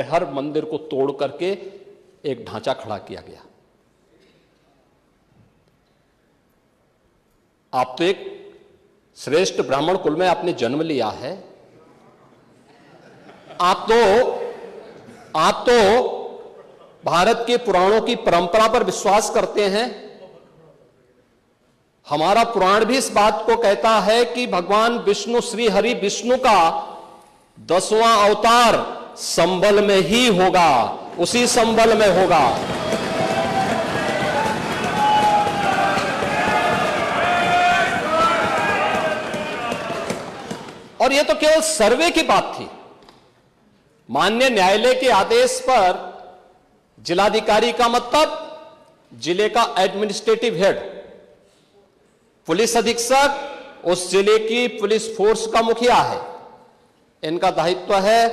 हर मंदिर को तोड़ करके एक ढांचा खड़ा किया गया। आप तो एक श्रेष्ठ ब्राह्मण कुल में आपने जन्म लिया है, आप तो भारत के पुराणों की परंपरा पर विश्वास करते हैं। हमारा पुराण भी इस बात को कहता है कि भगवान विष्णु, श्री हरि विष्णु का 10वां अवतार संभल में ही होगा, उसी संभल में होगा। और यह तो केवल सर्वे की बात थी। माननीय न्यायालय के आदेश पर जिलाधिकारी का मतलब जिले का एडमिनिस्ट्रेटिव हेड, पुलिस अधीक्षक उस जिले की पुलिस फोर्स का मुखिया है। इनका दायित्व है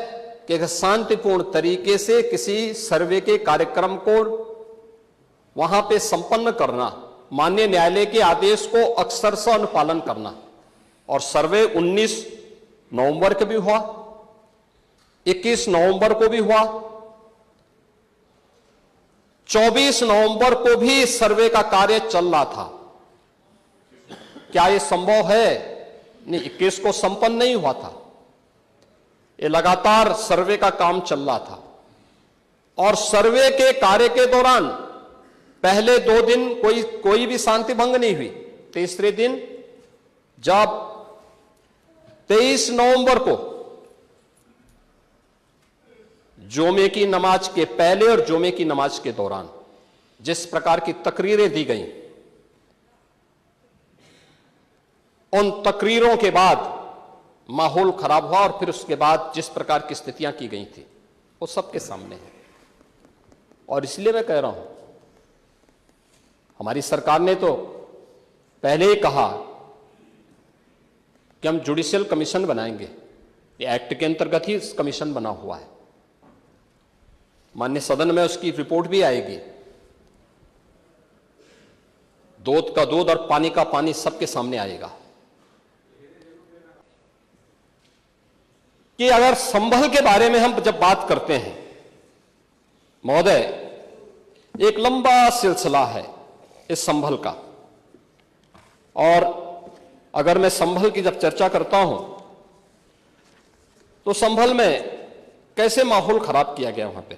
कि शांतिपूर्ण तरीके से किसी सर्वे के कार्यक्रम को वहां पे संपन्न करना, माननीय न्यायालय के आदेश को अक्षरशः अनुपालन करना। और सर्वे 19 नवंबर को भी हुआ, 21 नवंबर को भी हुआ, 24 नवंबर को भी सर्वे का कार्य चल रहा था। क्या यह संभव है? नहीं, 21 को संपन्न नहीं हुआ था। ये लगातार सर्वे का काम चल रहा था। और सर्वे के कार्य के दौरान पहले 2 दिन कोई भी शांति भंग नहीं हुई। तीसरे दिन जब 23 नवंबर को जुमे की नमाज के पहले और जुमे की नमाज के दौरान जिस प्रकार की तकरीरें दी गईं, उन तकरीरों के बाद माहौल खराब हुआ। और फिर उसके बाद जिस प्रकार की स्थितियां की गई थी वो सबके सामने है। और इसलिए मैं कह रहा हूं, हमारी सरकार ने तो पहले ही कहा कि हम जुडिशियल कमीशन बनाएंगे। ये एक्ट के अंतर्गत ही कमीशन बना हुआ है। माननीय सदन में उसकी रिपोर्ट भी आएगी। दूध का दूध और पानी का पानी सबके सामने आएगा कि अगर संभल के बारे में हम जब बात करते हैं महोदय, एक लंबा सिलसिला है इस संभल का। और अगर मैं संभल की जब चर्चा करता हूं तो संभल में कैसे माहौल खराब किया गया वहां पे।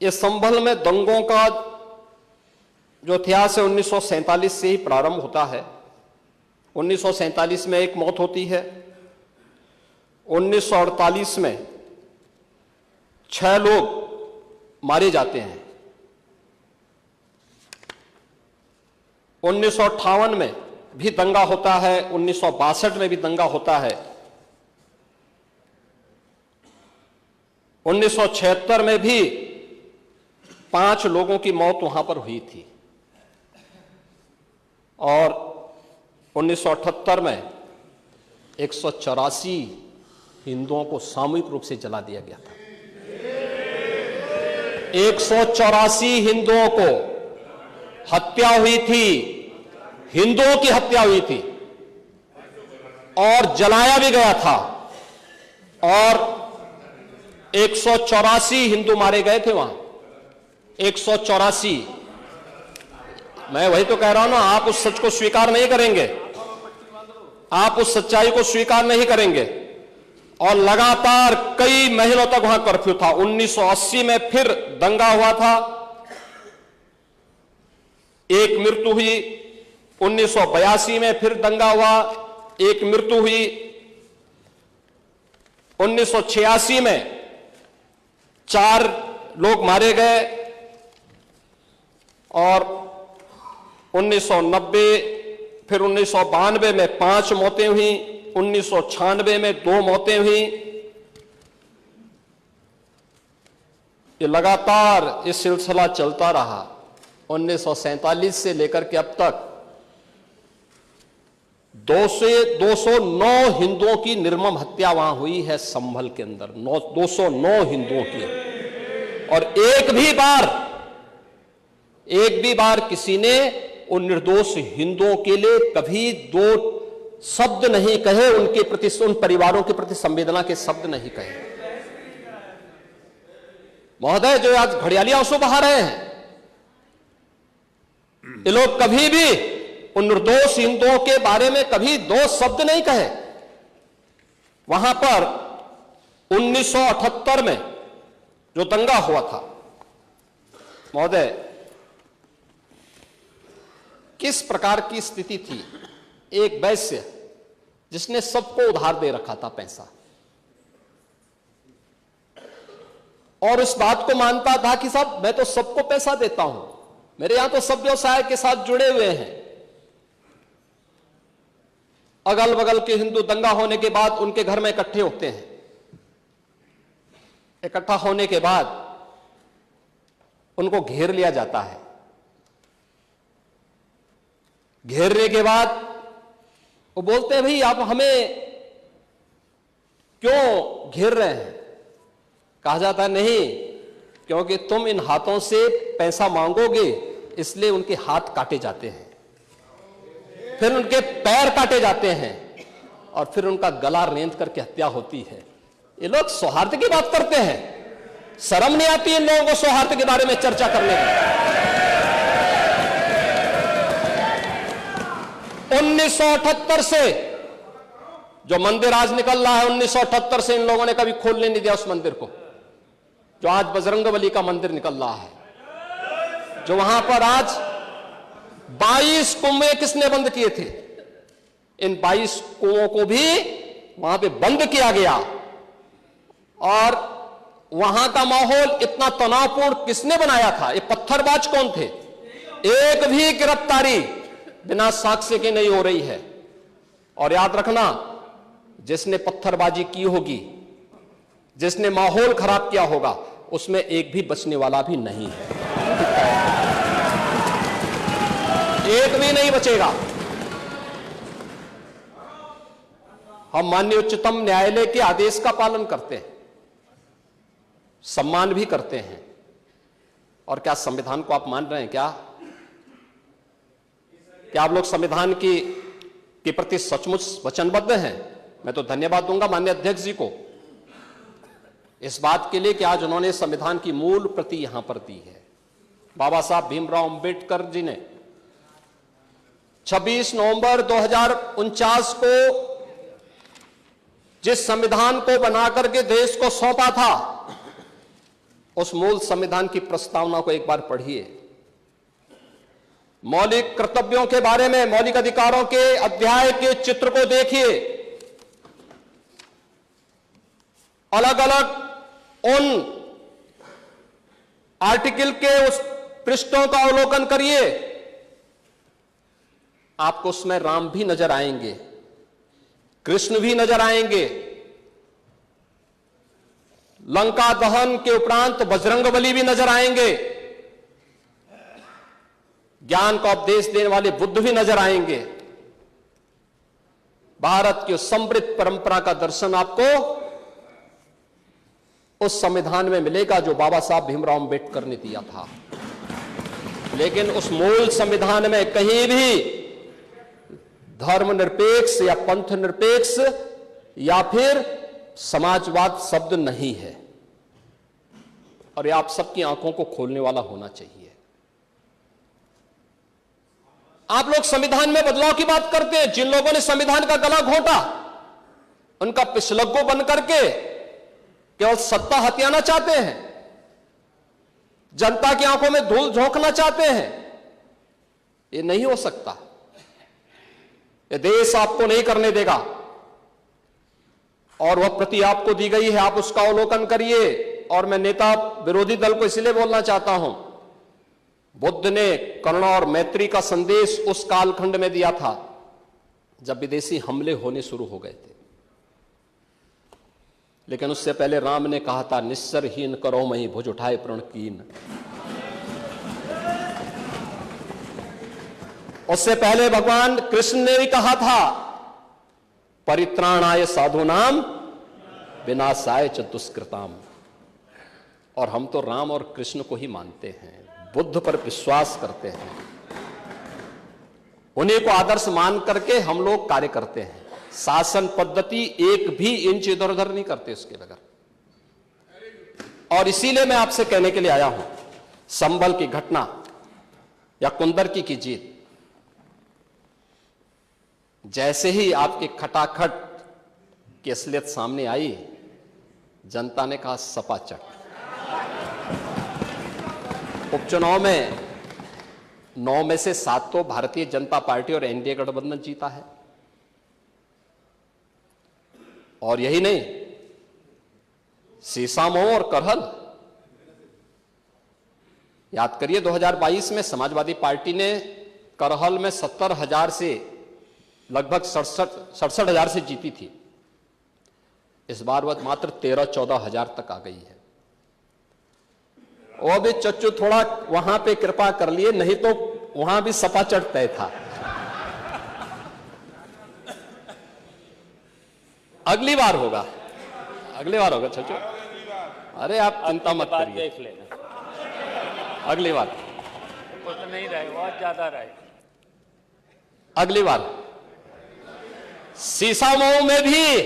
ये संभल में दंगों का जो इतिहास है 1947 से ही प्रारंभ होता है। 1947 में एक मौत होती है, 1948 में 6 लोग मारे जाते हैं, 1958 में भी दंगा होता है, 1962 में भी दंगा होता है, 1976 में भी 5 लोगों की मौत वहां पर हुई थी। और 1978 में 184 हिंदुओं को सामूहिक रूप से जला दिया गया था। 184 हिंदुओं को हत्या हुई थी, हिंदुओं की हत्या हुई थी और जलाया भी गया था। और 184 हिंदू मारे गए थे वहां, 184। मैं वही तो कह रहा हूं ना, आप उस सच को स्वीकार नहीं करेंगे, आप उस सच्चाई को स्वीकार नहीं करेंगे। और लगातार कई महीनों तक वहां कर्फ्यू था। 1980 में फिर दंगा हुआ था, एक मृत्यु हुई। 1982 में फिर दंगा हुआ, एक मृत्यु हुई। 1986 में 4 लोग मारे गए। और 1990 फिर 1992 में 5 मौतें हुई, 1996 में 2 मौतें हुई। ये लगातार ये सिलसिला चलता रहा 1947 से लेकर के अब तक। 209 हिंदुओं की निर्मम हत्या वहां हुई है संभल के अंदर, 209 हिंदुओं की। और एक भी बार किसी ने उन निर्दोष हिंदुओं के लिए कभी 2 शब्द नहीं कहे, उनके प्रति, उन परिवारों के प्रति संवेदना के शब्द नहीं कहे। महोदय, जो आज घड़ियाली आंसू बहा रहे हैं, ये लोग कभी भी उन निर्दोष हिंदुओं के बारे में कभी दो शब्द नहीं कहे। वहां पर 1978 में जो दंगा हुआ था, महोदय, किस प्रकार की स्थिति थी। एक वैश्य जिसने सबको उधार दे रखा था पैसा, और इस बात को मानता था कि साहब मैं तो सबको पैसा देता हूं, मेरे यहां तो सब व्यवसाय के साथ जुड़े हुए हैं। अगल बगल के हिंदू दंगा होने के बाद उनके घर में इकट्ठे होते हैं। इकट्ठा होने के बाद उनको घेर लिया जाता है। घेरने के बाद वो बोलते हैं, भाई आप हमें क्यों घेर रहे हैं? कहा जाता है, नहीं, क्योंकि तुम इन हाथों से पैसा मांगोगे, इसलिए उनके हाथ काटे जाते हैं, फिर उनके पैर काटे जाते हैं, और फिर उनका गला रेंद करके हत्या होती है। ये लोग सौहार्द की बात करते हैं। शर्म नहीं आती इन लोगों को सौहार्द के बारे में चर्चा करने की। 1978 से जो मंदिर आज निकल रहा है, 1978 से इन लोगों ने कभी खोलने नहीं दिया उस मंदिर को, जो आज बजरंगबली का मंदिर निकल रहा है। जो वहां पर आज 22 कुएं किसने बंद किए थे? इन 22 कुओं को भी वहां पे बंद किया गया। और वहां का माहौल इतना तनावपूर्ण किसने बनाया था? ये पत्थरबाज कौन थे? एक भी गिरफ्तारी बिना साक्ष्य के नहीं हो रही है। और याद रखना, जिसने पत्थरबाजी की होगी, जिसने माहौल खराब किया होगा, उसमें एक भी बचने वाला भी नहीं है। एक भी नहीं बचेगा। हम माननीय उच्चतम न्यायालय के आदेश का पालन करते हैं, सम्मान भी करते हैं। और क्या संविधान को आप मान रहे हैं? क्या आप लोग संविधान के प्रति सचमुच वचनबद्ध हैं? मैं तो धन्यवाद दूंगा माननीय अध्यक्ष जी को इस बात के लिए कि आज उन्होंने संविधान की मूल प्रति यहां पर दी है। बाबा साहब भीमराव अंबेडकर जी ने 26 नवंबर 2049 को जिस संविधान को बनाकर के देश को सौंपा था, उस मूल संविधान की प्रस्तावना को एक बार पढ़िए। मौलिक कर्तव्यों के बारे में, मौलिक अधिकारों के अध्याय के चित्र को देखिए। अलग अलग उन आर्टिकल के उस पृष्ठों का अवलोकन करिए। आपको उसमें राम भी नजर आएंगे, कृष्ण भी नजर आएंगे। लंका दहन के उपरांत बजरंगबली भी नजर आएंगे। ज्ञान का उपदेश देने वाले बुद्ध भी नजर आएंगे। भारत की समृद्ध परंपरा का दर्शन आपको उस संविधान में मिलेगा जो बाबा साहब भीमराव अंबेडकर ने दिया था। लेकिन उस मूल संविधान में कहीं भी धर्मनिरपेक्ष या पंथ निरपेक्ष या फिर समाजवाद शब्द नहीं है। और ये आप सबकी आंखों को खोलने वाला होना चाहिए। आप लोग संविधान में बदलाव की बात करते हैं। जिन लोगों ने संविधान का गला घोंटा, उनका पिछलग्गो बन करके केवल सत्ता हथियाना चाहते हैं, जनता की आंखों में धूल झोंकना चाहते हैं। ये नहीं हो सकता। ये देश आपको नहीं करने देगा। और वह प्रति आपको दी गई है, आप उसका अवलोकन करिए। और मैं नेता विरोधी दल को इसलिए बोलना चाहता हूं, बुद्ध ने करुणा और मैत्री का संदेश उस कालखंड में दिया था जब विदेशी हमले होने शुरू हो गए थे। लेकिन उससे पहले राम ने कहा था, निस्सरहीन करो मही भुज उठाए प्रण कीन। उससे पहले भगवान कृष्ण ने भी कहा था, परित्राणाय साधूनाम विनाशाय च दुष्कृताम। और हम तो राम और कृष्ण को ही मानते हैं, बुद्ध पर विश्वास करते हैं, उन्हीं को आदर्श मान करके हम लोग कार्य करते हैं। शासन पद्धति एक भी इंच इधर उधर नहीं करते उसके बगैर। और इसीलिए मैं आपसे कहने के लिए आया हूं, संभल की घटना या कुंदरकी की जीत, जैसे ही आपकी खटाखट की असलियत सामने आई, जनता ने कहा सपा चट। उपचुनाव में 9 में से 7 तो भारतीय जनता पार्टी और एनडीए गठबंधन जीता है। और यही नहीं, सीसामऊ और करहल, याद करिए 2022 में समाजवादी पार्टी ने करहल में 70,000 से लगभग 67,000 से जीती थी। इस बार वह मात्र 13-14 तक आ गई है। वो भी चच्चू थोड़ा वहां पे कृपा कर लिए, नहीं तो वहां भी सपा चढ़ तय था। अगली बार होगा, अगली बार होगा चच्चू, अरे आप चिंता मत करिए, देख लेना अगली बार। कुछ नहीं रहे, बहुत ज्यादा रहे। अगली बार सीसामऊ में भी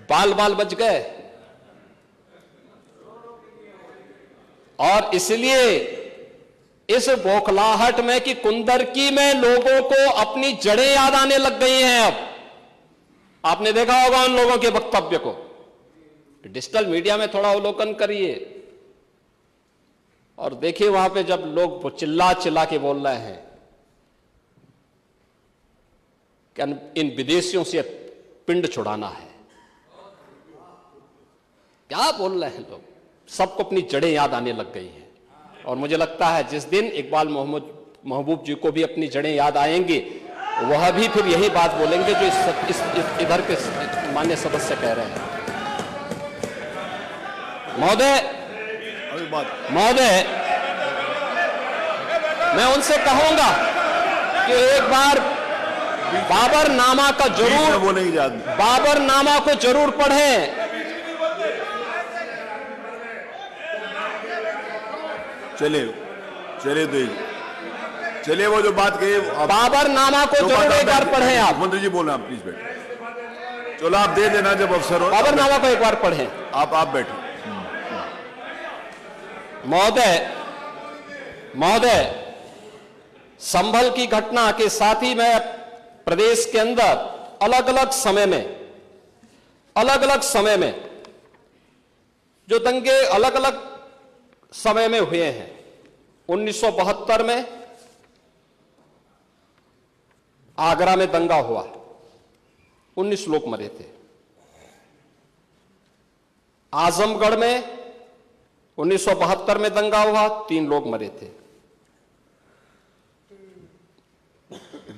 बाल बाल बच गए, और इसलिए इस बौखलाहट में कि कुंदरकी में लोगों को अपनी जड़ें याद आने लग गई हैं। अब आपने देखा होगा उन लोगों के वक्तव्य को, डिजिटल मीडिया में थोड़ा अवलोकन करिए और देखिए वहां पे जब लोग चिल्ला चिल्ला के बोल रहे हैं कि इन विदेशियों से पिंड छुड़ाना है, क्या बोल रहे हैं लोग, सबको अपनी जड़ें याद आने लग गई हैं। और मुझे लगता है जिस दिन इकबाल महबूब जी को भी अपनी जड़ें याद आएंगी, वह भी फिर यही बात बोलेंगे जो इधर के माननीय सदस्य कह रहे हैं। महोदय, मैं उनसे कहूंगा कि एक बार बाबरनामा का जरूर, बाबरनामा को जरूर पढ़ें। चलिए वो जो बात कही, बाबरनामा को जरूर एक बार पढ़ें। आप मंत्री जी बोल रहे हैं, प्लीज बैठे। चलो आप दे देना जब अवसर हो, बाबरनामा को एक बार पढ़ें। आप बैठे। महोदय, संभल की घटना के साथ ही मैं प्रदेश के अंदर अलग अलग समय में जो दंगे अलग अलग समय में हुए हैं, 1972 में आगरा में दंगा हुआ, 19 लोग मरे थे। आजमगढ़ में 1972 में दंगा हुआ, 3 लोग मरे थे।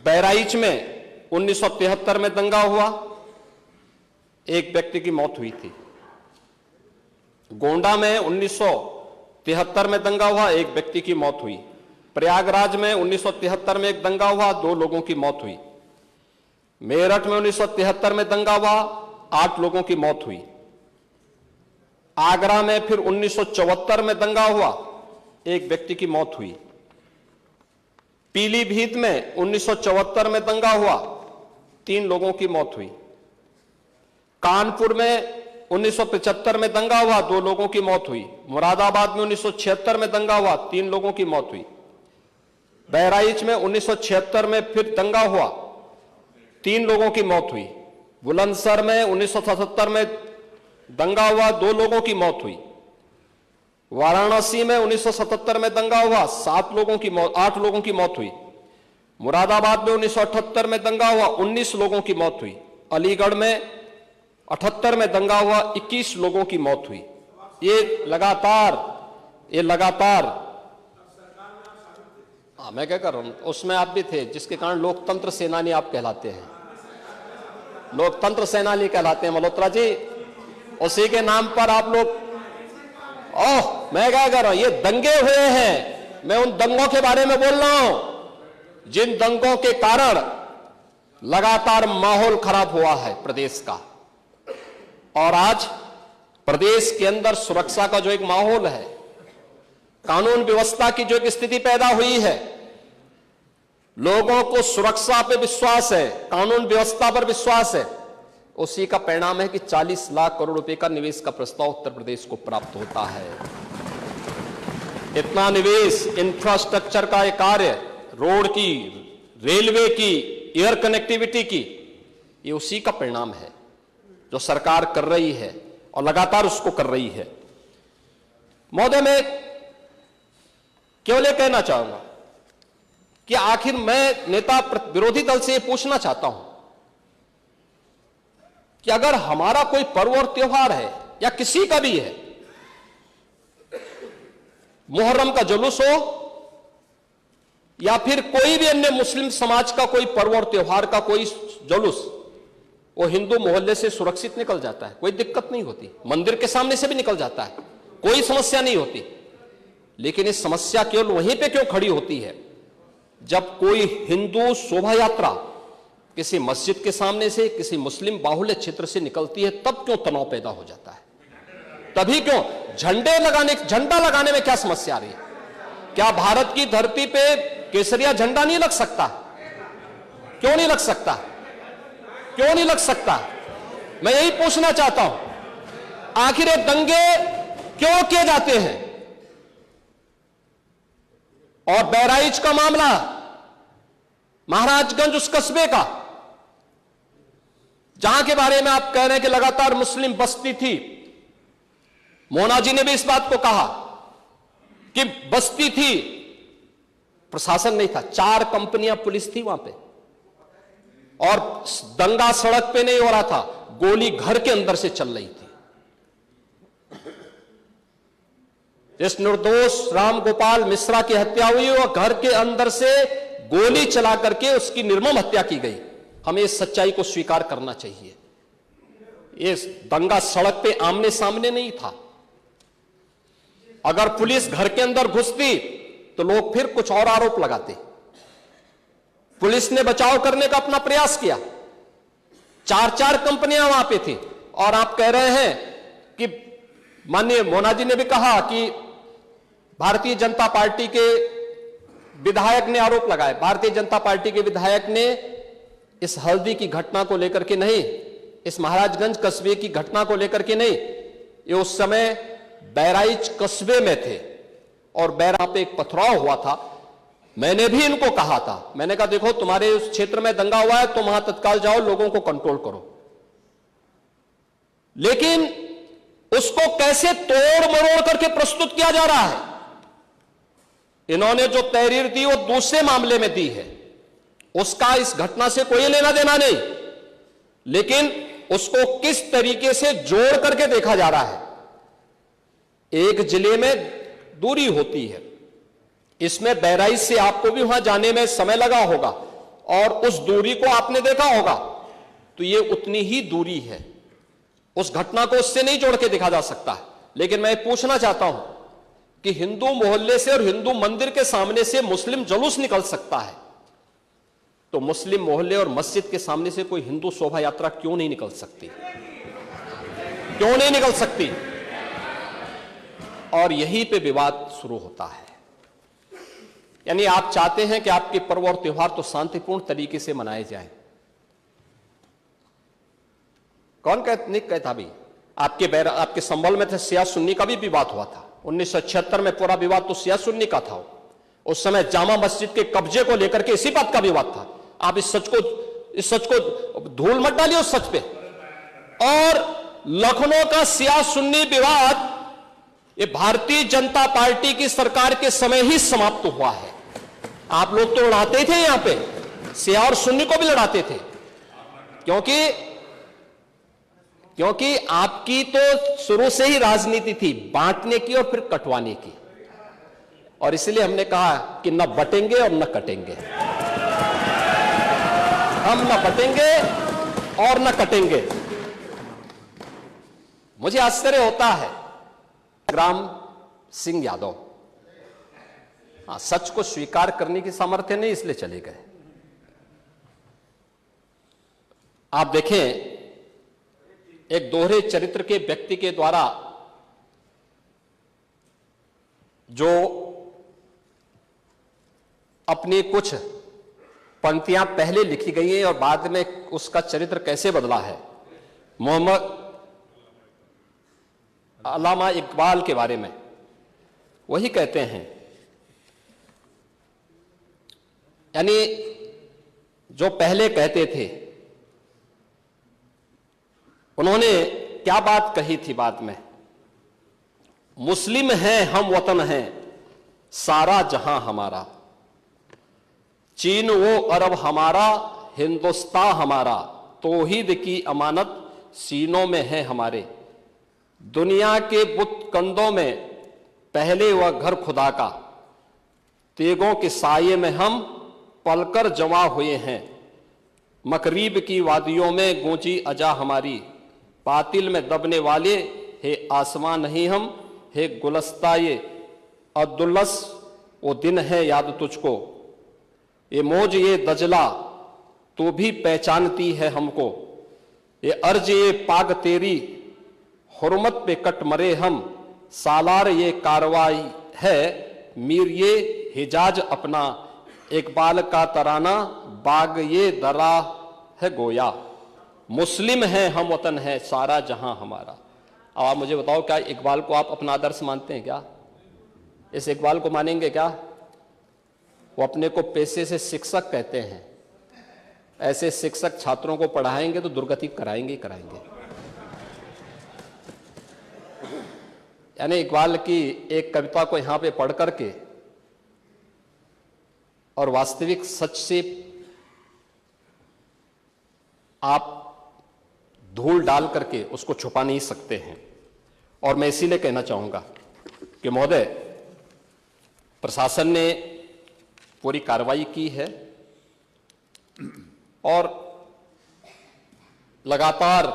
बहराइच में 1973 में दंगा हुआ, 1 व्यक्ति की मौत हुई थी। गोंडा में 1973 में दंगा हुआ, 1 व्यक्ति की मौत हुई। प्रयागराज में 1973 में एक दंगा हुआ, 2 लोगों की मौत हुई। मेरठ में 1973 में दंगा हुआ, 8 लोगों की मौत हुई। आगरा में फिर 1974 में दंगा हुआ, 1 व्यक्ति की मौत हुई। पीलीभीत में 1974 में दंगा हुआ, 3 लोगों की मौत हुई। कानपुर में 1975 में दंगा हुआ, 2 लोगों की मौत हुई। मुरादाबाद में 1976 में दंगा हुआ, 3 लोगों की मौत हुई। बहराइच में 1976 में फिर दंगा हुआ, 3 लोगों की मौत हुई। बुलंदशहर में 1977 में दंगा हुआ, 2 लोगों की मौत हुई। वाराणसी में 1977 में दंगा हुआ, 8 लोगों की मौत हुई। मुरादाबाद में 1978 में दंगा हुआ, 19 लोगों की मौत हुई। अलीगढ़ में 78 में दंगा हुआ, 21 लोगों की मौत हुई। ये लगातार मैं क्या कर रहा हूं, उसमें आप भी थे, जिसके कारण लोकतंत्र सेनानी आप कहलाते हैं, लोकतंत्र सेनानी कहलाते हैं मल्होत्रा जी। उसी के नाम पर आप लोग, मैं क्या कर रहा हूं, ये दंगे हुए हैं, मैं उन दंगों के बारे में बोल रहा हूं जिन दंगों के कारण लगातार माहौल खराब हुआ है प्रदेश का। और आज प्रदेश के अंदर सुरक्षा का जो एक माहौल है, कानून व्यवस्था की जो एक स्थिति पैदा हुई है, लोगों को सुरक्षा पे विश्वास है, कानून व्यवस्था पर विश्वास है, उसी का परिणाम है कि 40 लाख करोड़ रुपए का निवेश का प्रस्ताव उत्तर प्रदेश को प्राप्त होता है। इतना निवेश, इंफ्रास्ट्रक्चर का एक कार्य, रोड की, रेलवे की, एयर कनेक्टिविटी की, ये उसी का परिणाम है जो सरकार कर रही है और लगातार उसको कर रही है। महोदय, मैं केवल ये कहना चाहूंगा कि आखिर मैं नेता विरोधी दल से ये पूछना चाहता हूं कि अगर हमारा कोई पर्व और त्योहार है या किसी का भी है, मुहर्रम का जुलूस हो या फिर कोई भी अन्य मुस्लिम समाज का कोई पर्व और त्योहार का कोई जुलूस, वो हिंदू मोहल्ले से सुरक्षित निकल जाता है, कोई दिक्कत नहीं होती, मंदिर के सामने से भी निकल जाता है, कोई समस्या नहीं होती। लेकिन इस समस्या केवल वहीं पे क्यों खड़ी होती है जब कोई हिंदू शोभा यात्रा किसी मस्जिद के सामने से, किसी मुस्लिम बाहुल्य क्षेत्र से निकलती है, तब क्यों तनाव पैदा हो जाता है? तभी क्यों झंडा लगाने में क्या समस्या आ रही है? क्या भारत की धरती पे केसरिया झंडा नहीं लग सकता? क्यों नहीं लग सकता? क्यों नहीं लग सकता? मैं यही पूछना चाहता हूं, आखिर ये दंगे क्यों किए जाते हैं? और बहराइच का मामला, महाराजगंज उस कस्बे का, जहां के बारे में आप कह रहे हैं कि लगातार मुस्लिम बस्ती थी, मोना जी ने भी इस बात को कहा कि बस्ती थी, प्रशासन नहीं था, 4 कंपनियां पुलिस थी वहां पे, और दंगा सड़क पे नहीं हो रहा था, गोली घर के अंदर से चल रही थी। इस निर्दोष राम गोपाल मिश्रा की हत्या हुई और घर के अंदर से गोली चला करके उसकी निर्मम हत्या की गई। हमें इस सच्चाई को स्वीकार करना चाहिए। ये दंगा सड़क पे आमने सामने नहीं था। अगर पुलिस घर के अंदर घुसती तो लोग फिर कुछ और आरोप लगाते। पुलिस ने बचाव करने का अपना प्रयास किया, 4 कंपनियां वहां पे थी, और आप कह रहे हैं कि माननीय मोना जी ने भी कहा कि भारतीय जनता पार्टी के विधायक ने आरोप लगाए। भारतीय जनता पार्टी के विधायक ने इस हल्दी की घटना को लेकर के नहीं, इस महाराजगंज कस्बे की घटना को लेकर के नहीं, ये उस समय बहराइच कस्बे में थे और बहरा पे एक पथराव हुआ था। मैंने भी इनको कहा था, मैंने कहा देखो तुम्हारे उस क्षेत्र में दंगा हुआ है, तुम वहां तत्काल जाओ, लोगों को कंट्रोल करो। लेकिन उसको कैसे तोड़ मरोड़ करके प्रस्तुत किया जा रहा है। इन्होंने जो तहरीर दी वो दूसरे मामले में दी है, उसका इस घटना से कोई लेना देना नहीं, लेकिन उसको किस तरीके से जोड़ करके देखा जा रहा है। एक जिले में दूरी होती है, इसमें बहराइच से आपको भी वहां जाने में समय लगा होगा और उस दूरी को आपने देखा होगा, तो ये उतनी ही दूरी है, उस घटना को उससे नहीं जोड़ के देखा जा सकता। लेकिन मैं पूछना चाहता हूं कि हिंदू मोहल्ले से और हिंदू मंदिर के सामने से मुस्लिम जुलूस निकल सकता है, तो मुस्लिम मोहल्ले और मस्जिद के सामने से कोई हिंदू शोभा यात्रा क्यों नहीं निकल सकती? क्यों नहीं निकल सकती? और यहीं पे विवाद शुरू होता है। यानी आप चाहते हैं कि आपके पर्व और त्योहार तो शांतिपूर्ण तरीके से मनाए जाएं। कौन नहीं कहता भी? आपके संभल में थे सिया सुन्नी का भी विवाद हुआ था 1976 में। पूरा विवाद तो सिया सुन्नी का था। उस समय जामा मस्जिद के कब्जे को लेकर के इसी बात का विवाद था। आप इस सच को धूल मत डालिए उस सच पे। और लखनऊ का सिया सुन्नी विवाद ये भारतीय जनता पार्टी की सरकार के समय ही समाप्त हुआ है। आप लोग तो लड़ाते ही थे, यहां पे सिया और सुन्नी को भी लड़ाते थे, क्योंकि आपकी तो शुरू से ही राजनीति थी बांटने की और फिर कटवाने की, और इसलिए हमने कहा कि न बटेंगे और न कटेंगे। हम न बटेंगे और न कटेंगे। मुझे आश्चर्य होता है, राम सिंह यादव सच को स्वीकार करने की सामर्थ्य नहीं, इसलिए चले गए। आप देखें, एक दोहरे चरित्र के व्यक्ति के द्वारा जो अपनी कुछ पंक्तियां पहले लिखी गई हैं और बाद में उसका चरित्र कैसे बदला है। मोहम्मद अल्लामा इकबाल के बारे में वही कहते हैं, यानी जो पहले कहते थे उन्होंने क्या बात कही थी बाद में, मुस्लिम हैं हम वतन हैं सारा जहां हमारा, चीन वो अरब हमारा हिंदुस्तान हमारा, तौहीद की अमानत सीनों में है हमारे, दुनिया के बुत कंदों में पहले वह घर खुदा का, तेगों के साये में हम पलकर जमा हुए हैं, मकरीब की वादियों में गूंजी अजा हमारी, बातिल में दबने वाले हे आसमां नहीं हम, हे गुलस्ता ये अब्दुल्लस वो दिन है याद तुझको, ये मौज ये दजला तो भी पहचानती है हमको, ये अर्ज ये पाग तेरी हुर्मत पे कट मरे हम, सालार ये कार्रवाई है मीर ये हिजाज अपना, इकबाल का तराना बाग ये दरा है गोया, मुस्लिम है हम वतन है सारा जहां हमारा। अब आप मुझे बताओ, क्या इकबाल को आप अपना आदर्श मानते हैं? क्या इस इकबाल को मानेंगे? क्या वो अपने को पेशे से शिक्षक कहते हैं, ऐसे शिक्षक छात्रों को पढ़ाएंगे तो दुर्गति कराएंगे ही कराएंगे। यानी इकबाल की एक कविता को यहां पे पढ़ करके और वास्तविक सच से आप धूल डाल करके उसको छुपा नहीं सकते हैं। और मैं इसीलिए कहना चाहूंगा कि महोदय, प्रशासन ने पूरी कार्रवाई की है और लगातार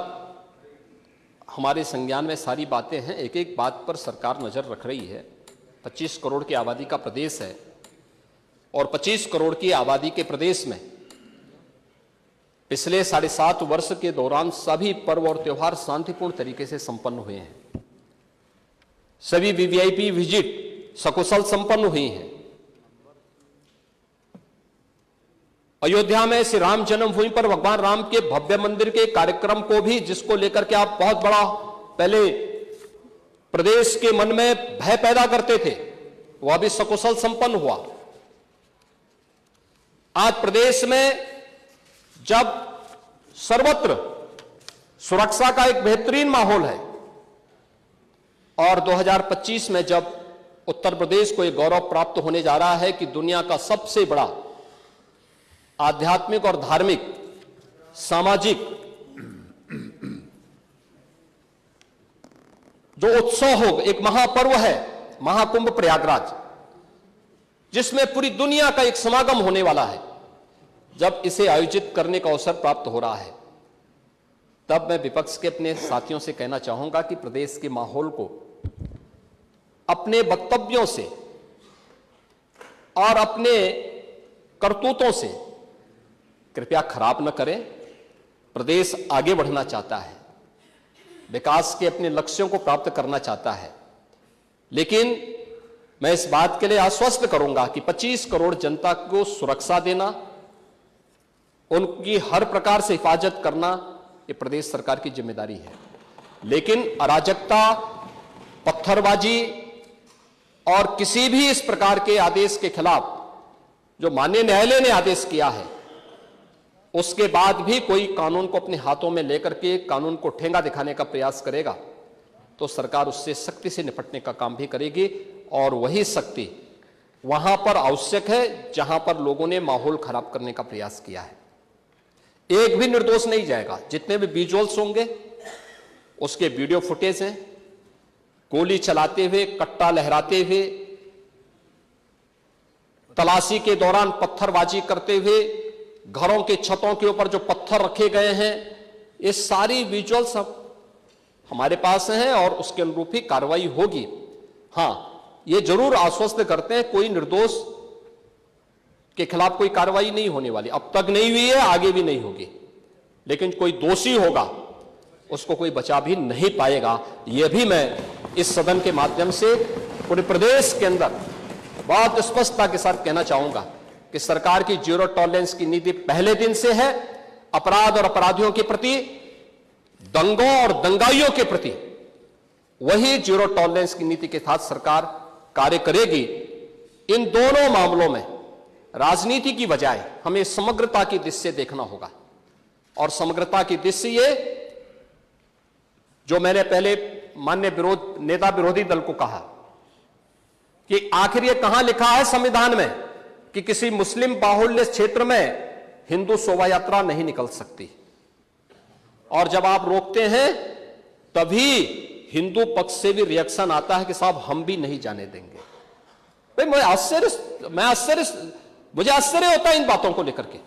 हमारे संज्ञान में सारी बातें हैं, एक एक बात पर सरकार नजर रख रही है। 25 करोड़ की आबादी का प्रदेश है और 25 करोड़ की आबादी के प्रदेश में पिछले 7.5 वर्ष के दौरान सभी पर्व और त्योहार शांतिपूर्ण तरीके से संपन्न हुए हैं। सभी वीवीआईपी विजिट सकुशल संपन्न हुई हैं। अयोध्या में श्री राम जन्मभूमि पर भगवान राम के भव्य मंदिर के कार्यक्रम को भी, जिसको लेकर के आप बहुत बड़ा पहले प्रदेश के मन में भय पैदा करते थे, वह भी सकुशल संपन्न हुआ। आज प्रदेश में जब सर्वत्र सुरक्षा का एक बेहतरीन माहौल है और 2025 में जब उत्तर प्रदेश को एक गौरव प्राप्त होने जा रहा है कि दुनिया का सबसे बड़ा आध्यात्मिक और धार्मिक सामाजिक जो उत्सव हो, एक महापर्व है महाकुंभ प्रयागराज, जिसमें पूरी दुनिया का एक समागम होने वाला है, जब इसे आयोजित करने का अवसर प्राप्त हो रहा है, तब मैं विपक्ष के अपने साथियों से कहना चाहूंगा कि प्रदेश के माहौल को अपने वक्तव्यों से और अपने करतूतों से कृपया खराब न करें। प्रदेश आगे बढ़ना चाहता है, विकास के अपने लक्ष्यों को प्राप्त करना चाहता है, लेकिन मैं इस बात के लिए आश्वस्त करूंगा कि 25 करोड़ जनता को सुरक्षा देना, उनकी हर प्रकार से हिफाजत करना, ये प्रदेश सरकार की जिम्मेदारी है। लेकिन अराजकता, पत्थरबाजी और किसी भी इस प्रकार के आदेश के खिलाफ जो माननीय न्यायालय ने आदेश किया है, उसके बाद भी कोई कानून को अपने हाथों में लेकर के कानून को ठेंगा दिखाने का प्रयास करेगा तो सरकार उससे सख्ती से निपटने का काम भी करेगी। और वही सख्ती वहां पर आवश्यक है जहां पर लोगों ने माहौल खराब करने का प्रयास किया है। एक भी निर्दोष नहीं जाएगा। जितने भी विजुअल्स होंगे उसके वीडियो फुटेज हैं, गोली चलाते हुए, कट्टा लहराते हुए, तलाशी के दौरान पत्थरबाजी करते हुए, घरों के छतों के ऊपर जो पत्थर रखे गए हैं, ये सारी विजुअल्स हमारे पास हैं और उसके अनुरूप ही कार्रवाई होगी। हां, ये जरूर आश्वस्त करते हैं कोई निर्दोष के खिलाफ कोई कार्रवाई नहीं होने वाली, अब तक नहीं हुई है, आगे भी नहीं होगी, लेकिन कोई दोषी होगा उसको कोई बचा भी नहीं पाएगा। यह भी मैं इस सदन के माध्यम से पूरे प्रदेश के अंदर बहुत स्पष्टता के साथ कहना चाहूंगा कि सरकार की जीरो टॉलरेंस की नीति पहले दिन से है। अपराध और अपराधियों के प्रति, दंगों और दंगाइयों के प्रति वही जीरो टॉलरेंस की नीति के साथ सरकार कार्य करेगी। इन दोनों मामलों में राजनीति की बजाय हमें समग्रता की दृष्टि से देखना होगा। और समग्रता की दृष्टि से ये जो मैंने पहले माननीय नेता विरोधी दल को कहा कि आखिर ये कहां लिखा है संविधान में कि किसी मुस्लिम बाहुल्य क्षेत्र में हिंदू शोभा यात्रा नहीं निकल सकती, और जब आप रोकते हैं तभी हिंदू पक्ष से भी रिएक्शन आता है कि साहब हम भी नहीं जाने देंगे। भाई मुझे आश्चर्य होता है इन बातों को लेकर के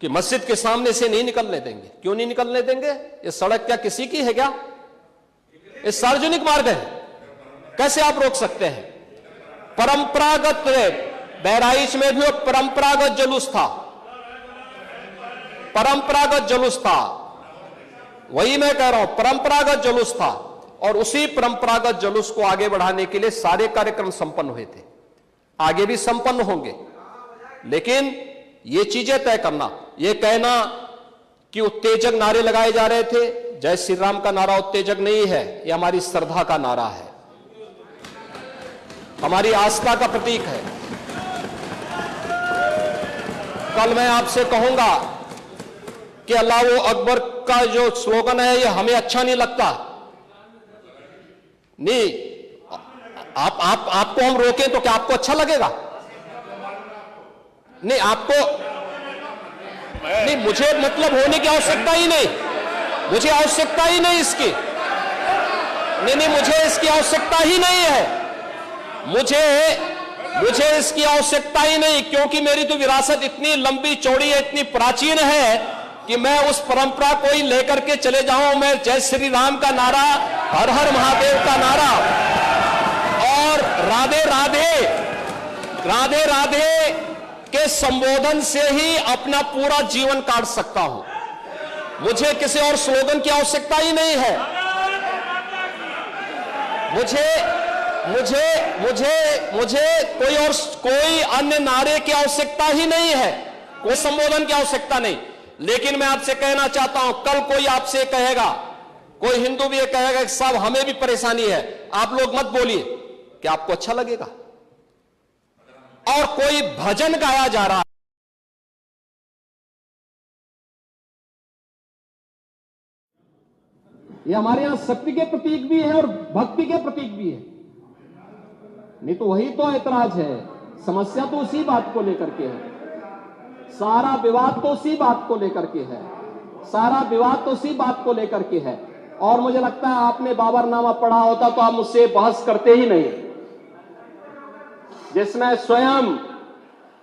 कि मस्जिद के सामने से नहीं निकलने देंगे। क्यों नहीं निकलने देंगे? ये सड़क क्या किसी की है क्या? ये सार्वजनिक मार्ग है, कैसे आप रोक सकते हैं? परंपरागत बहराइच में भी वो परंपरागत जुलूस था, परंपरागत जुलूस था, वही मैं कह रहा हूं, परंपरागत जुलूस था। और उसी परंपरागत जुलूस को आगे बढ़ाने के लिए सारे कार्यक्रम संपन्न हुए थे, आगे भी संपन्न होंगे। लेकिन ये चीजें तय करना, ये कहना कि उत्तेजक नारे लगाए जा रहे थे, जय श्री राम का नारा उत्तेजक नहीं है, ये हमारी श्रद्धा का नारा है, हमारी आस्था का प्रतीक है। कल मैं आपसे कहूंगा कि अल्लाह वो अकबर का जो स्लोगन है ये हमें अच्छा नहीं लगता, नहीं आपको हम रोकें तो क्या आपको अच्छा लगेगा? नहीं आपको नहीं, मुझे मतलब होने की आवश्यकता ही नहीं, मुझे आवश्यकता ही नहीं इसकी, नहीं मुझे इसकी आवश्यकता ही नहीं है, मुझे इसकी आवश्यकता ही नहीं, क्योंकि मेरी तो विरासत इतनी लंबी चौड़ी है, इतनी प्राचीन है कि मैं उस परंपरा को ही लेकर के चले जाऊं। मैं जय श्री राम का नारा, हर हर महादेव का नारा और राधे राधे राधे राधे के संबोधन से ही अपना पूरा जीवन काट सकता हूं। मुझे किसी और स्लोगन की आवश्यकता ही नहीं है। मुझे कोई अन्य नारे की आवश्यकता ही नहीं है, कोई संबोधन की आवश्यकता नहीं। लेकिन मैं आपसे कहना चाहता हूं, कल कोई आपसे कहेगा, कोई हिंदू भी ये कहेगा कि साहब हमें भी परेशानी है, आप लोग मत बोलिए, क्या आपको अच्छा लगेगा? और कोई भजन गाया जा रहा है, ये हमारे यहां शक्ति के प्रतीक भी है और भक्ति के प्रतीक भी है। नहीं तो वही तो ऐतराज है, समस्या तो उसी बात को लेकर के है, सारा विवाद तो उसी बात को लेकर के है, सारा विवाद तो उसी बात को लेकर के है। और मुझे लगता है आपने बाबरनामा पढ़ा होता तो आप मुझसे बहस करते ही नहीं, जिसमें स्वयं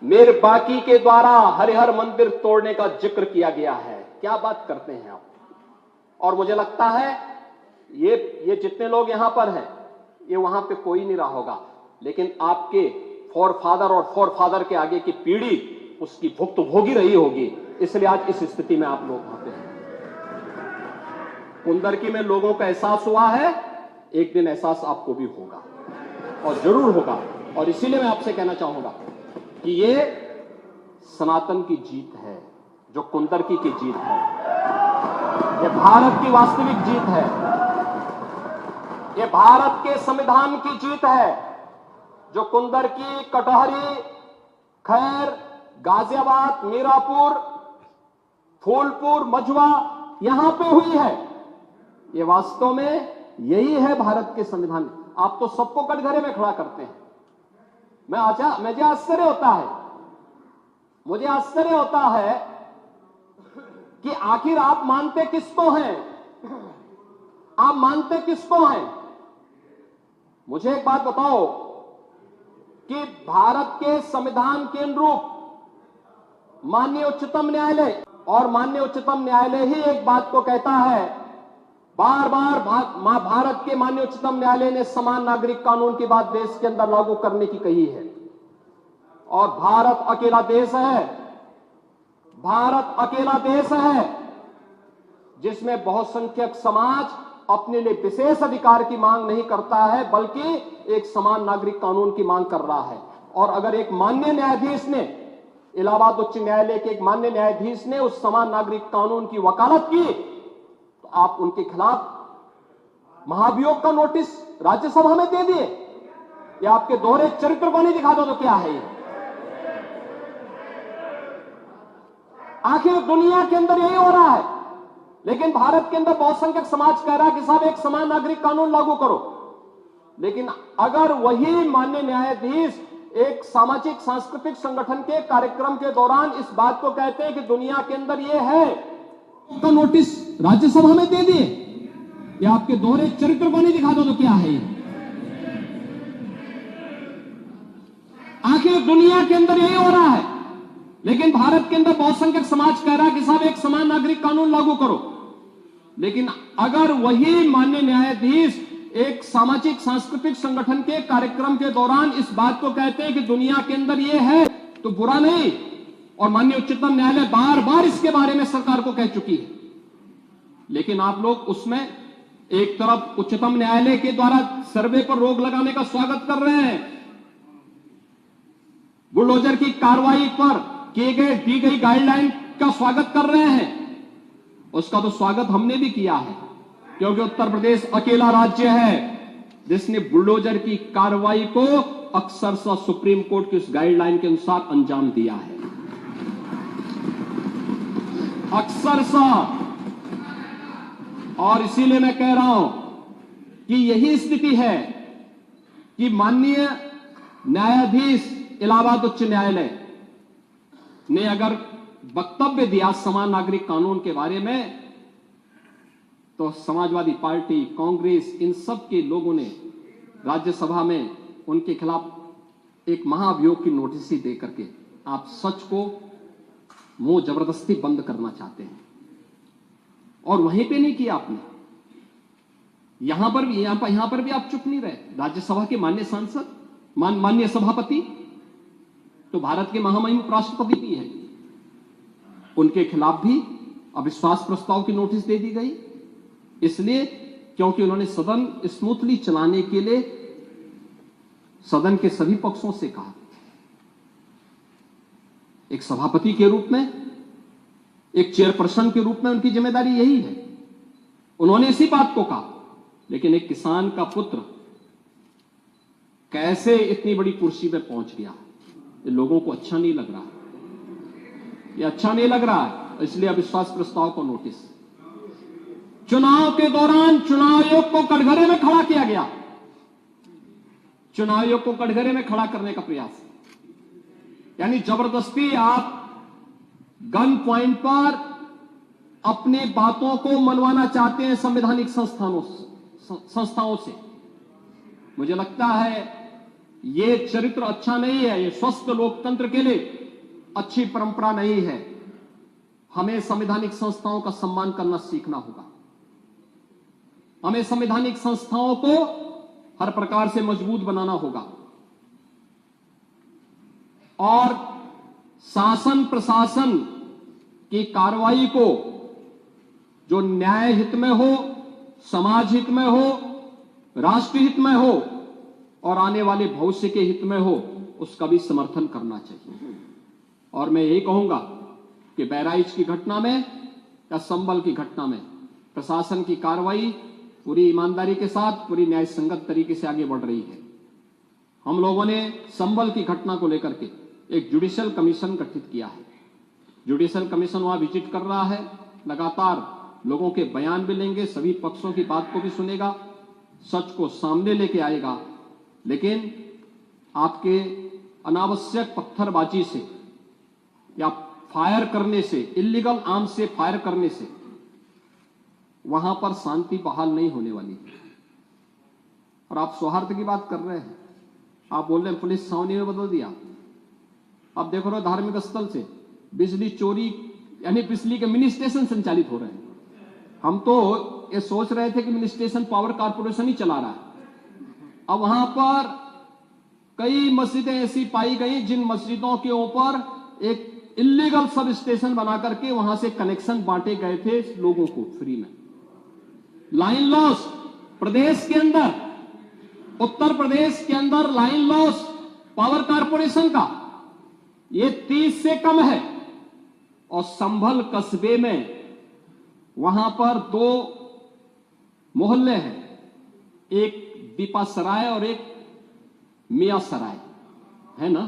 मीर बाकी के द्वारा हरिहर मंदिर तोड़ने का जिक्र किया गया है। क्या बात करते हैं आप? और मुझे लगता है ये जितने लोग यहां पर हैं, ये वहां पे कोई नहीं रहा होगा, लेकिन आपके फोरफादर और फोरफादर के आगे की पीढ़ी उसकी भुक्त भोगी रही होगी, इसलिए आज इस स्थिति में आप लोग वहां पे हैं। कुंदरकी में लोगों का एहसास हुआ है, एक दिन एहसास आपको भी होगा और जरूर होगा। और इसीलिए मैं आपसे कहना चाहूंगा कि ये सनातन की जीत है, जो कुंदरकी की जीत है, ये भारत की वास्तविक जीत है, ये भारत के संविधान की जीत है, जो कुंदरकी, कटहरी, खैर, गाजियाबाद, मीरापुर, फूलपुर, मझवा यहां पे हुई है। ये वास्तव में यही है भारत के संविधान। आप तो सबको कटघरे में खड़ा करते हैं। मुझे आश्चर्य होता है कि आखिर आप मानते किसको हैं? आप मानते किसको हैं? मुझे एक बात बताओ कि भारत के संविधान के अनुरूप माननीय उच्चतम न्यायालय, और माननीय उच्चतम न्यायालय ही एक बात को कहता है, बार बार भारत के माननीय उच्चतम न्यायालय ने समान नागरिक कानून की बात देश के अंदर लागू करने की कही है। और भारत अकेला देश है, भारत अकेला देश है जिसमें बहुसंख्यक समाज अपने लिए विशेष अधिकार की मांग नहीं करता है, बल्कि एक समान नागरिक कानून की मांग कर रहा है। और अगर एक माननीय न्यायाधीश ने, इलाहाबाद उच्च न्यायालय के एक माननीय न्यायाधीश ने उस समान नागरिक कानून की वकालत की, तो आप उनके खिलाफ महाभियोग का नोटिस राज्यसभा में दे दिए। या आपके दोहरे चरित्र को नहीं दिखा दो तो क्या है ये? आखिर दुनिया के अंदर यही हो रहा है, लेकिन भारत के अंदर बहुसंख्यक समाज कह रहा है कि साहब एक समान नागरिक कानून लागू करो। लेकिन अगर वही माननीय न्यायाधीश एक सामाजिक सांस्कृतिक संगठन के कार्यक्रम के दौरान इस बात को कहते हैं कि दुनिया के अंदर ये है, तो नोटिस राज्यसभा में दे दिए। या आपके दोहरे चरित्र को नहीं दिखा दो तो क्या है ये? आखिर दुनिया के अंदर यही हो रहा है, लेकिन भारत के अंदर बहुसंख्यक समाज कह रहा है कि साहब एक समान नागरिक कानून लागू करो। लेकिन अगर वही माननीय न्यायाधीश एक सामाजिक सांस्कृतिक संगठन के कार्यक्रम के दौरान इस बात को कहते हैं कि दुनिया के अंदर ये है, तो बुरा नहीं। और माननीय उच्चतम न्यायालय बार बार इसके बारे में सरकार को कह चुकी है, लेकिन आप लोग उसमें एक तरफ उच्चतम न्यायालय के द्वारा सर्वे पर रोक लगाने का स्वागत कर रहे हैं, बुलडोजर की कार्रवाई पर दी गई गाइडलाइन का स्वागत कर रहे हैं। उसका तो स्वागत हमने भी किया है, क्योंकि उत्तर प्रदेश अकेला राज्य है जिसने बुलडोजर की कार्रवाई को अक्सरशः सुप्रीम कोर्ट की उस गाइडलाइन के अनुसार अंजाम दिया है। अक्सरशः। और इसीलिए मैं कह रहा हूं कि यही स्थिति है कि माननीय न्यायाधीश इलाहाबाद उच्च न्यायालय ने अगर वक्तव्य दिया समान नागरिक कानून के बारे में, तो समाजवादी पार्टी, कांग्रेस, इन सब के लोगों ने राज्यसभा में उनके खिलाफ एक महाभियोग की नोटिस ही दे करके आप सच को मुंह जबरदस्ती बंद करना चाहते हैं। और वहीं पे नहीं किया आपने, यहां पर भी आप चुप नहीं रहे। राज्यसभा के माननीय सांसद, माननीय सभापति तो भारत के महामहिम उपराष्ट्रपति भी हैं, उनके खिलाफ भी अविश्वास प्रस्ताव की नोटिस दे दी गई, इसलिए क्योंकि उन्होंने सदन स्मूथली चलाने के लिए सदन के सभी पक्षों से कहा। एक सभापति के रूप में, एक चेयरपर्सन के रूप में उनकी जिम्मेदारी यही है, उन्होंने इसी बात को कहा। लेकिन एक किसान का पुत्र कैसे इतनी बड़ी कुर्सी पे पहुंच गया, ये लोगों को अच्छा नहीं लग रहा, ये अच्छा नहीं लग रहा है, इसलिए अविश्वास प्रस्ताव को नोटिस। चुनाव के दौरान चुनाव आयोग को कटघरे में खड़ा किया गया, चुनाव आयोग को कटघरे में खड़ा करने का प्रयास, यानी जबरदस्ती आप गन पॉइंट पर अपनी बातों को मनवाना चाहते हैं संवैधानिक संस्थाओं से। मुझे लगता है ये चरित्र अच्छा नहीं है, ये स्वस्थ लोकतंत्र के लिए अच्छी परंपरा नहीं है। हमें संवैधानिक संस्थाओं का सम्मान करना सीखना होगा, हमें संवैधानिक संस्थाओं को हर प्रकार से मजबूत बनाना होगा और शासन प्रशासन की कार्रवाई को जो न्याय हित में हो, समाज हित में हो, राष्ट्र हित में हो और आने वाले भविष्य के हित में हो, उसका भी समर्थन करना चाहिए। और मैं यही कहूंगा कि बहराइच की घटना में या संभल की घटना में प्रशासन की कार्रवाई पूरी ईमानदारी के साथ, पूरी न्याय संगत तरीके से आगे बढ़ रही है। हम लोगों ने संभल की घटना को लेकर के एक जुडिशियल कमीशन गठित किया है। जुडिशियल कमीशन वहां विजिट कर रहा है, लगातार लोगों के बयान भी लेंगे, सभी पक्षों की बात को भी सुनेगा, सच को सामने लेके आएगा। लेकिन आपके अनावश्यक पत्थरबाजी से या फायर करने से, इल्लीगल आर्म्स से फायर करने से वहां पर शांति बहाल नहीं होने वाली है। और आप सौहार्द की बात कर रहे हैं, आप बोल रहे हैं पुलिस छावनी में बदल दिया। अब देखो ना, धार्मिक स्थल से बिजली चोरी, यानी बिजली के मिनी स्टेशन संचालित हो रहे हैं। हम तो ये सोच रहे थे कि मिनी स्टेशन पावर कारपोरेशन ही चला रहा है। अब वहां पर कई मस्जिदें ऐसी पाई गई जिन मस्जिदों के ऊपर एक इल्लीगल सब स्टेशन बना करके वहां से कनेक्शन बांटे गए थे लोगों को फ्री में। लाइन लॉस प्रदेश के अंदर, उत्तर प्रदेश के अंदर लाइन लॉस पावर कारपोरेशन का ये 30 से कम है। और संभल कस्बे में वहां पर 2 मोहल्ले हैं, एक दीपा सराय और एक मियां सराय, है ना।